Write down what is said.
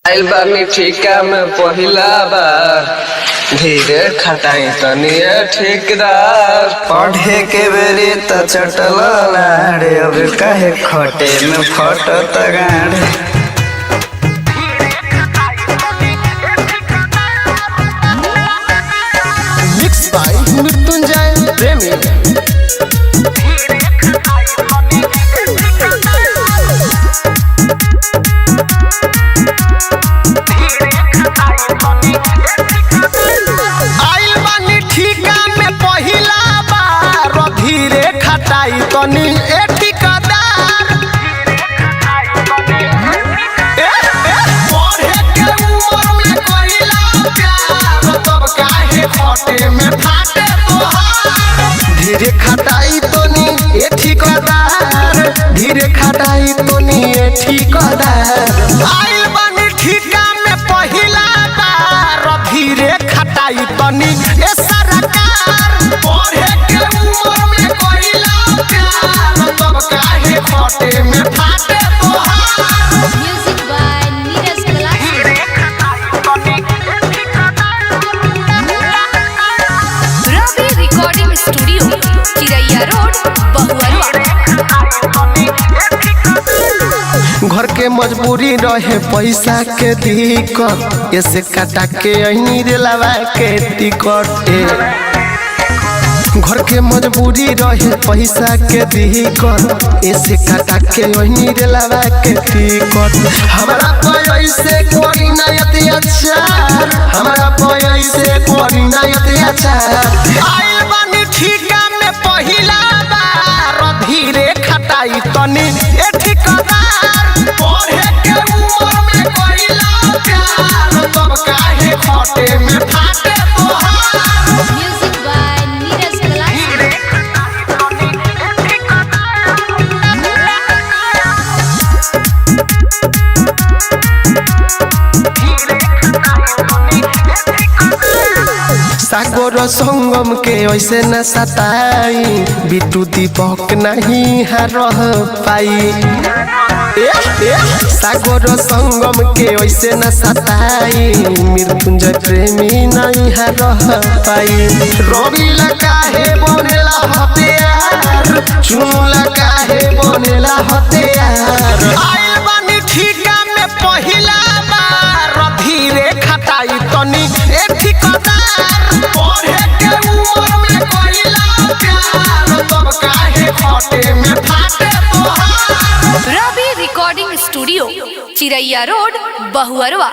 आइल बानी ठिका में पहिला बार, धीरे खटाई तनिया ठेकेदार। पढ़े के बेरी त चटल लाड़े, अब काहे खटे में फटत गाड़े। मिक्स बाय मृत्युंजय प्रेमी। तनी ए ठिकादार पढ़े के उम्र में कइला प्यार, तब काहे खटे में फाटे तोहार। धीरे खटाई तनी ए ठिकादार, धीरे खटाई तनी ए ठिकादार। आइल बानी ठिका में पहिला बार, धीरे खटाई तनी ए सरकार। पढ़े के उम्र में कइला तब काहे खटे में फाटे तोहार। Music by Neeraj Kalasi. Ravi recording studio, Chiraiya road, Bahuarwa. घर के मजबूरी रहे पैसा के दिक्कत, ऐसे काटा के अहिनी रेलवा के टिकट। घर के मजबूरी रहे पैसा के दिक्कत, ऐसे काटा के वही रेलवा के टिकट। हमारा पैसे कोरी नहीं अत्याचार, हमारा पैसे कोरी नहीं अत्याचार। आइल बानी ठिका में पहिला बार, धीरे खटाई तनी ए ठिकादार। पढ़े के उम्र में कइला प्यार, तब काहे खटे में फाटे तोहार। Music by Neeraj Kalasi. सागर संगम के ऐसे न सताई, बिटू दीपक नहीं रह पाई। सागर संगम के ऐसे न सताई, मृत्युंजय प्रेमी नहीं रह पाई। रवि काहे बनेला हथियार, चुनला काहे बनेला हथियार। आइल बानी ठिका में पहिला बार, धीरे खटाई तनी ए ठिकादार। पढ़े के उम्र में कइला प्यार, तब काहे खटे में फाटे तोहार। रवि recording studio, Chiraiya road, Bahuarwa.